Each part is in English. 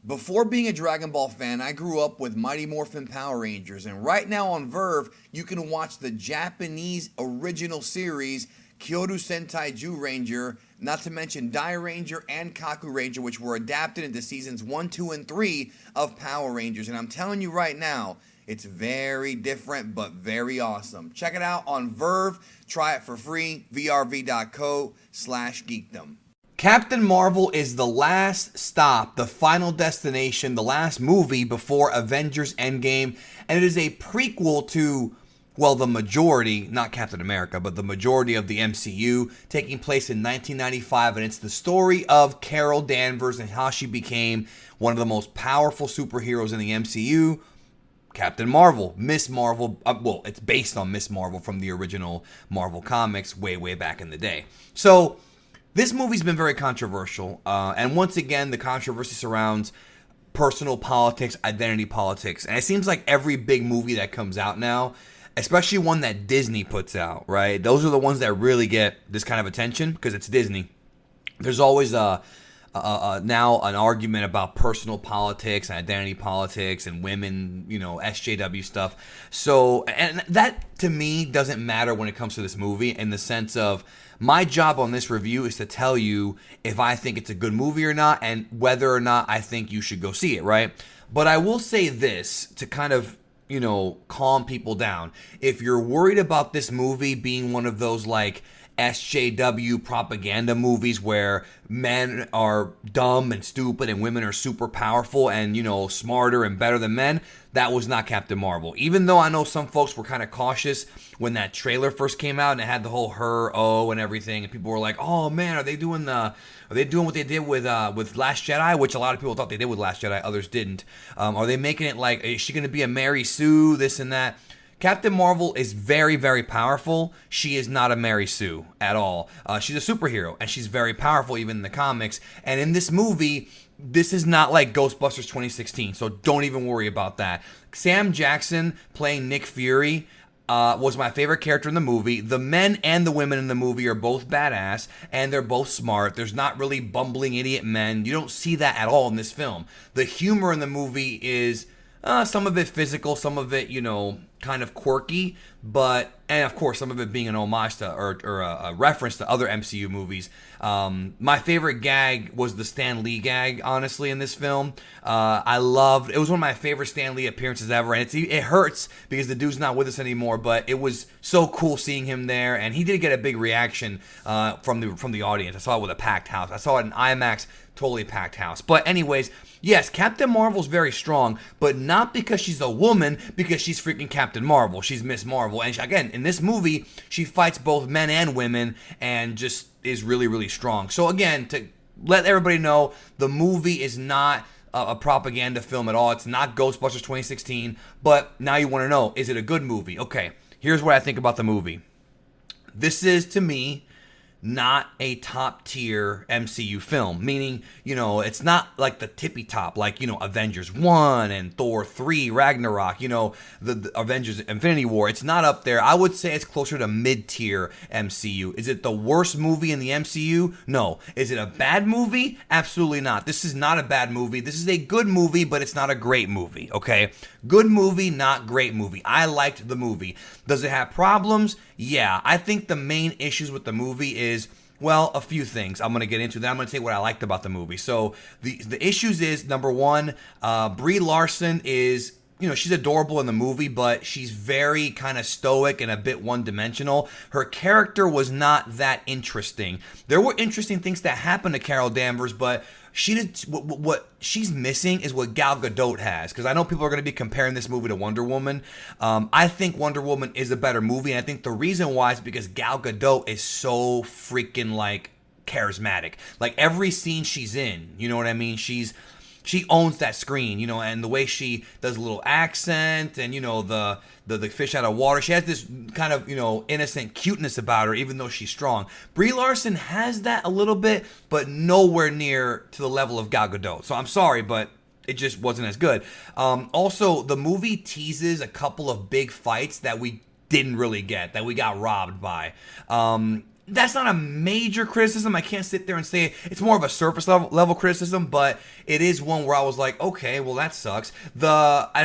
Before being a Dragon Ball fan, I grew up with Mighty Morphin Power Rangers, and right now on Verve, you can watch the Japanese original series Kyoto Sentai Ju Ranger, not to mention Dai Ranger and Kaku Ranger, which were adapted into seasons 1, 2, and 3 of Power Rangers. And I'm telling you right now, it's very different but very awesome. Check it out on Verve. Try it for free. vrv.co/geekdom. Captain Marvel is the last stop, the final destination, the last movie before Avengers Endgame, and it is a prequel to, well, the majority, not Captain America, but the majority of the MCU, taking place in 1995, and it's the story of Carol Danvers and how she became one of the most powerful superheroes in the MCU, Captain Marvel, Miss Marvel. Well, it's based on Miss Marvel from the original Marvel comics way, way back in the day. So this movie's been very controversial, and once again, the controversy surrounds personal politics, identity politics, and it seems like every big movie that comes out now, especially one that Disney puts out, right? Those are the ones that really get this kind of attention because it's Disney. There's always now an argument about personal politics and identity politics and women, SJW stuff. So, and that to me doesn't matter when it comes to this movie in the sense of my job on this review is to tell you if I think it's a good movie or not and whether or not I think you should go see it, right? But I will say this to kind of, calm people down. If you're worried about this movie being one of those like SJW propaganda movies where men are dumb and stupid and women are super powerful and, smarter and better than men, that was not Captain Marvel. Even though I know some folks were kind of cautious when that trailer first came out and it had the whole and everything, and people were like, "Oh man, are they doing what they did with Last Jedi?" Which a lot of people thought they did with Last Jedi, others didn't. Are they making it like, is she going to be a Mary Sue? This and that. Captain Marvel is very, very powerful. She is not a Mary Sue at all. She's a superhero, and she's very powerful even in the comics. And in this movie, this is not like Ghostbusters 2016, so don't even worry about that. Sam Jackson playing Nick Fury was my favorite character in the movie. The men and the women in the movie are both badass, and they're both smart. There's not really bumbling idiot men. You don't see that at all in this film. The humor in the movie is some of it physical, some of it, kind of quirky, and of course some of it being an homage to or a reference to other MCU movies. My favorite gag was the Stan Lee gag, honestly, in this film. It was one of my favorite Stan Lee appearances ever, and it hurts because the dude's not with us anymore, but it was so cool seeing him there, and he did get a big reaction from the audience. I saw it with a packed house. I saw it in IMAX, totally packed house. But anyways, yes, Captain Marvel's very strong, but not because she's a woman, because she's freaking Captain Marvel. She's Miss Marvel. And again, in this movie, she fights both men and women and just is really, really strong. So again, to let everybody know, the movie is not a propaganda film at all. It's not Ghostbusters 2016, but now you want to know, is it a good movie? Okay, here's what I think about the movie. This is, to me, not a top tier MCU film, meaning, it's not like the tippy top, like, Avengers 1 and Thor 3, Ragnarok, the Avengers Infinity War. It's not up there. I would say it's closer to mid-tier MCU. Is it the worst movie in the MCU? No. Is it a bad movie? Absolutely not. This is not a bad movie. This is a good movie, but it's not a great movie, okay? Good movie, not great movie. I liked the movie. Does it have problems? Yeah. I think the main issues with the movie is, well, a few things I'm going to get into. Then I'm going to tell you what I liked about the movie. So the issues is, number one, Brie Larson is, she's adorable in the movie, but she's very kind of stoic and a bit one-dimensional. Her character was not that interesting. There were interesting things that happened to Carol Danvers, but what she's missing is what Gal Gadot has, because I know people are going to be comparing this movie to Wonder Woman. I think Wonder Woman is a better movie, and I think the reason why is because Gal Gadot is so freaking like charismatic. Like every scene she's in, you know what I mean? She owns that screen, and the way she does a little accent and, the fish out of water. She has this kind of, innocent cuteness about her, even though she's strong. Brie Larson has that a little bit, but nowhere near to the level of Gal Gadot. So I'm sorry, but it just wasn't as good. Also, the movie teases a couple of big fights that we didn't really get, that we got robbed by. That's not a major criticism. I can't sit there and say it's more of a surface level criticism, but it is one where I was like, okay, well that sucks. And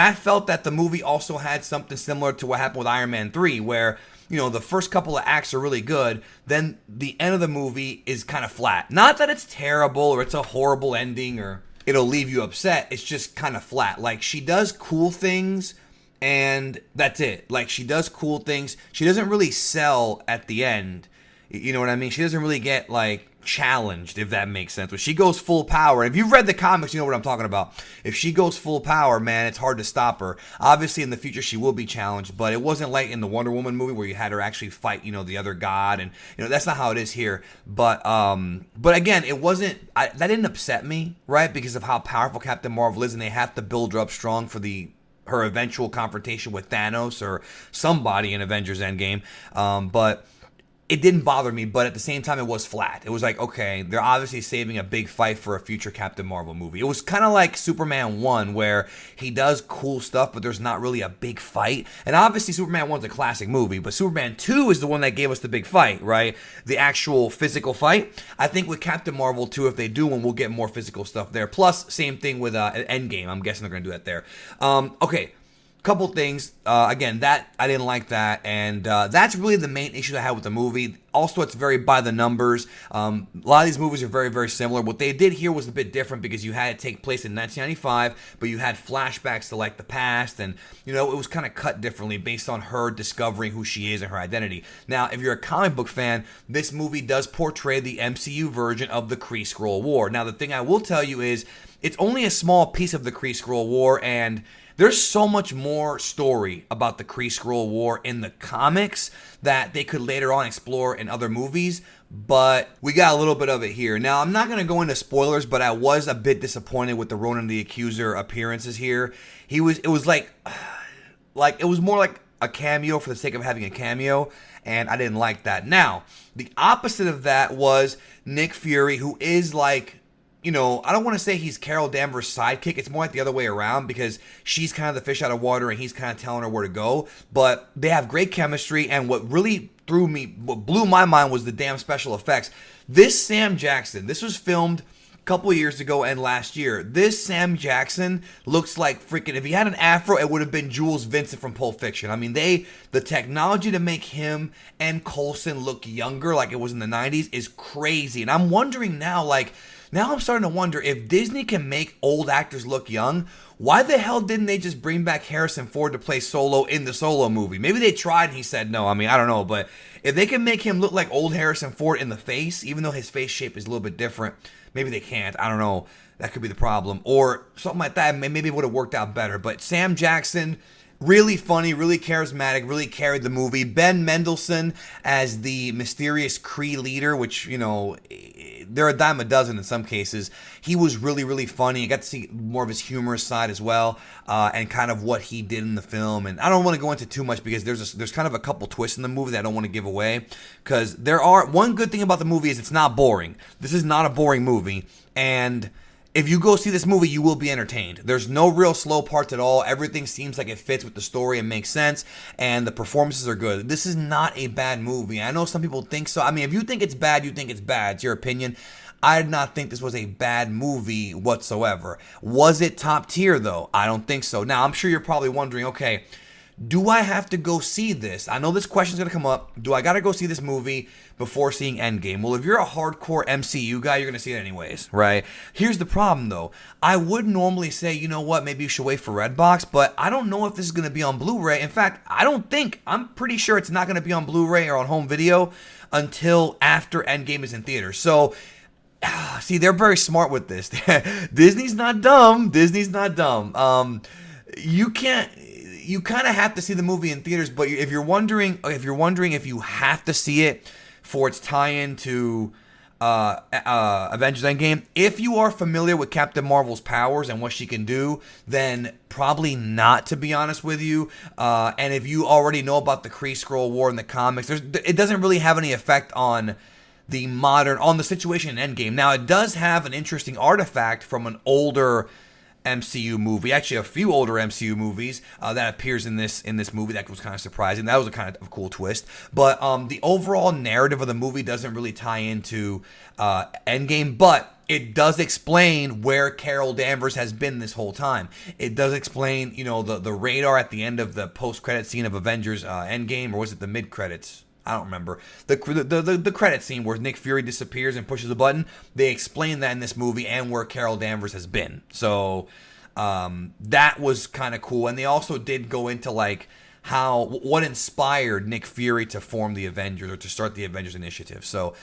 I felt that the movie also had something similar to what happened with Iron Man 3, where the first couple of acts are really good, then the end of the movie is kind of flat. Not that it's terrible or it's a horrible ending or it'll leave you upset. It's just kind of flat. Like, she does cool things and that's it. Like, she does cool things. She doesn't really sell at the end. You know what I mean? She doesn't really get, like, challenged, if that makes sense. When she goes full power, if you've read the comics, you know what I'm talking about. If she goes full power, man, it's hard to stop her. Obviously, in the future, she will be challenged, but it wasn't like in the Wonder Woman movie where you had her actually fight, the other god, and, that's not how it is here. But again, it wasn't, that didn't upset me, right? Because of how powerful Captain Marvel is, and they have to build her up strong for her eventual confrontation with Thanos or somebody in Avengers Endgame. But it didn't bother me, but at the same time, it was flat. It was like, okay, they're obviously saving a big fight for a future Captain Marvel movie. It was kind of like Superman 1, where he does cool stuff, but there's not really a big fight. And obviously, Superman 1's a classic movie, but Superman 2 is the one that gave us the big fight, right? The actual physical fight. I think with Captain Marvel 2, if they do one, we'll get more physical stuff there. Plus, same thing with Endgame. I'm guessing they're going to do that there. Okay. Couple things. Again, that I didn't like that, and that's really the main issue I had with the movie. Also, it's very by the numbers. A lot of these movies are very, very similar. What they did here was a bit different because you had it take place in 1995, but you had flashbacks to like the past, and it was kind of cut differently based on her discovering who she is and her identity. Now, if you're a comic book fan, this movie does portray the MCU version of the Kree Skrull War. Now, the thing I will tell you is it's only a small piece of the Kree Skrull War, and there's so much more story about the Kree Skrull War in the comics that they could later on explore in other movies, but we got a little bit of it here. Now, I'm not going to go into spoilers, but I was a bit disappointed with the Ronan the Accuser appearances here. It was more like a cameo for the sake of having a cameo, and I didn't like that. Now, the opposite of that was Nick Fury, who is like, I don't want to say he's Carol Danvers' sidekick. It's more like the other way around because she's kind of the fish out of water and he's kind of telling her where to go. But they have great chemistry, and what blew my mind was the damn special effects. This Sam Jackson, this was filmed a couple of years ago and last year. This Sam Jackson looks like freaking, if he had an afro, it would have been Jules Vincent from Pulp Fiction. I mean, the technology to make him and Coulson look younger like it was in the 90s is crazy. And I'm wondering now, now I'm starting to wonder if Disney can make old actors look young, why the hell didn't they just bring back Harrison Ford to play Solo in the Solo movie? Maybe they tried and he said no. I mean, I don't know. But if they can make him look like old Harrison Ford in the face, even though his face shape is a little bit different, maybe they can't. I don't know. That could be the problem. Or something like that. Maybe it would have worked out better. But Sam Jackson, really funny, really charismatic, really carried the movie. Ben Mendelsohn as the mysterious Kree leader, which, they're a dime a dozen in some cases. He was really, really funny. I got to see more of his humorous side as well, and kind of what he did in the film. And I don't want to go into too much because there's kind of a couple twists in the movie that I don't want to give away. Because one good thing about the movie is it's not boring. This is not a boring movie. And if you go see this movie, you will be entertained. There's no real slow parts at all. Everything seems like it fits with the story and makes sense, and the performances are good. This is not a bad movie. I know some people think so. I mean, if you think it's bad, you think it's bad. It's your opinion. I did not think this was a bad movie whatsoever. Was it top tier, though? I don't think so. Now, I'm sure you're probably wondering, okay, do I have to go see this? I know this question's going to come up. Do I got to go see this movie before seeing Endgame? Well, if you're a hardcore MCU guy, you're going to see it anyways, right? Here's the problem, though. I would normally say, you know what, maybe you should wait for Redbox, but I don't know if this is going to be on Blu-ray. In fact, I'm pretty sure it's not going to be on Blu-ray or on home video until after Endgame is in theaters. So, see, they're very smart with this. Disney's not dumb. You kind of have to see the movie in theaters, but if you're wondering if you have to see it for its tie-in to Avengers Endgame, if you are familiar with Captain Marvel's powers and what she can do, then probably not, to be honest with you. And if you already know about the Kree Skrull War in the comics, it doesn't really have any effect on the situation in Endgame. Now, it does have an interesting artifact from an older MCU movie, actually a few older MCU movies that appears in this movie. That was kind of surprising. That was a kind of a cool twist. But the overall narrative of the movie doesn't really tie into Endgame, but it does explain where Carol Danvers has been this whole time. It does explain, the radar at the end of the post-credit scene of Avengers Endgame, or was it the mid-credits? I don't remember. The credit scene where Nick Fury disappears and pushes a button. They explain that in this movie and where Carol Danvers has been. So that was kind of cool. And they also did go into like what inspired Nick Fury to form the Avengers or to start the Avengers Initiative. So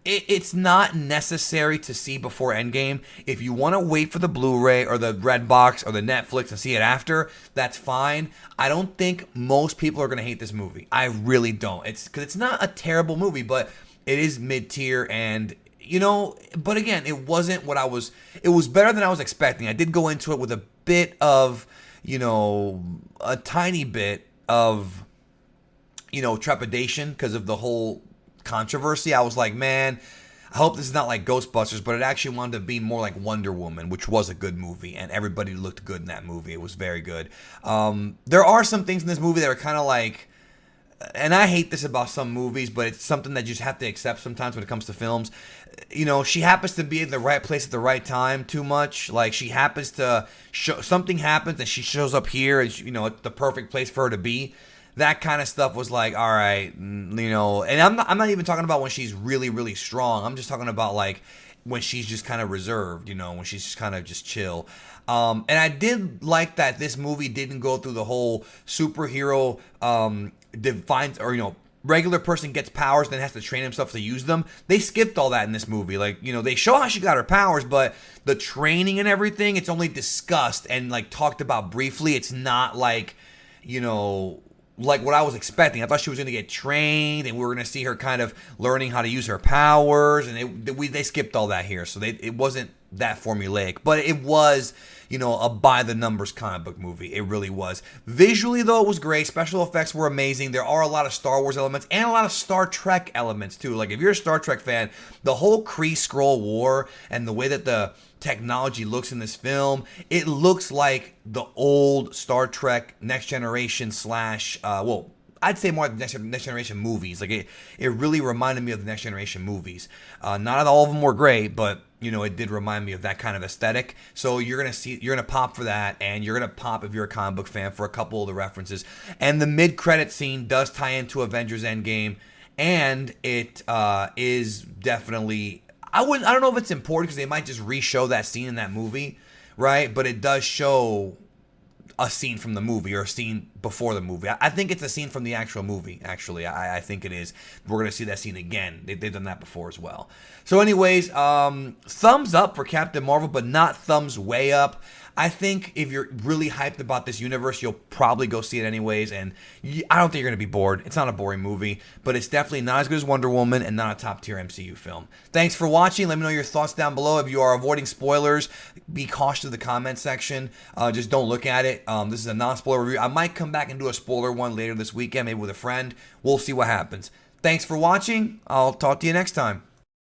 it's not necessary to see before Endgame. If you want to wait for the Blu-ray or the Redbox or the Netflix and see it after, that's fine. I don't think most people are going to hate this movie. I really don't. Because it's not a terrible movie, but it is mid-tier and, but again, it wasn't it was better than I was expecting. I did go into it with a bit of, a tiny bit of, trepidation because of the whole controversy. I was like, man, I hope this is not like Ghostbusters, but it actually wanted to be more like Wonder Woman, which was a good movie, and everybody looked good in that movie. It was very good. There are some things in this movie that are kind of like, and I hate this about some movies, but it's something that you just have to accept sometimes when it comes to films. She happens to be in the right place at the right time too much. Like, she happens to something happens and she shows up here, and it's the perfect place for her to be. That kind of stuff was like, all right, and I'm not even talking about when she's really, really strong. I'm just talking about like when she's just kind of reserved, when she's just kind of just chill. And I did like that this movie didn't go through the whole superhero defines or regular person gets powers then has to train himself to use them. They skipped all that in this movie. Like, they show how she got her powers, but the training and everything, it's only discussed and like talked about briefly. It's not like, like what I was expecting. I thought she was going to get trained and we were going to see her kind of learning how to use her powers, and they skipped all that here. So it wasn't that formulaic, but it was, a by the numbers comic book movie. It really was. Visually though, it was great. Special effects were amazing. There are a lot of Star Wars elements and a lot of Star Trek elements too. Like if you're a Star Trek fan, the whole Kree-Skrull War and the way that the technology looks in this film, it looks like the old Star Trek Next Generation / I'd say more like the Next Generation movies. Like it really reminded me of the Next Generation movies. Not all of them were great, but it did remind me of that kind of aesthetic. So you're gonna pop for that, and you're gonna pop if you're a comic book fan for a couple of the references. And the mid-credit scene does tie into Avengers Endgame, and it is definitely, I don't know if it's important because they might just re-show that scene in that movie, right? But it does show a scene from the movie or a scene before the movie. I think it's a scene from the actual movie, actually. I think it is. We're going to see that scene again. They've done that before as well. So anyways, thumbs up for Captain Marvel, but not thumbs way up. I think if you're really hyped about this universe, you'll probably go see it anyways, and I don't think you're going to be bored. It's not a boring movie, but it's definitely not as good as Wonder Woman and not a top-tier MCU film. Thanks for watching. Let me know your thoughts down below. If you are avoiding spoilers, be cautious of the comment section. Just don't look at it. This is a non-spoiler review. I might come back and do a spoiler one later this weekend, maybe with a friend. We'll see what happens. Thanks for watching. I'll talk to you next time.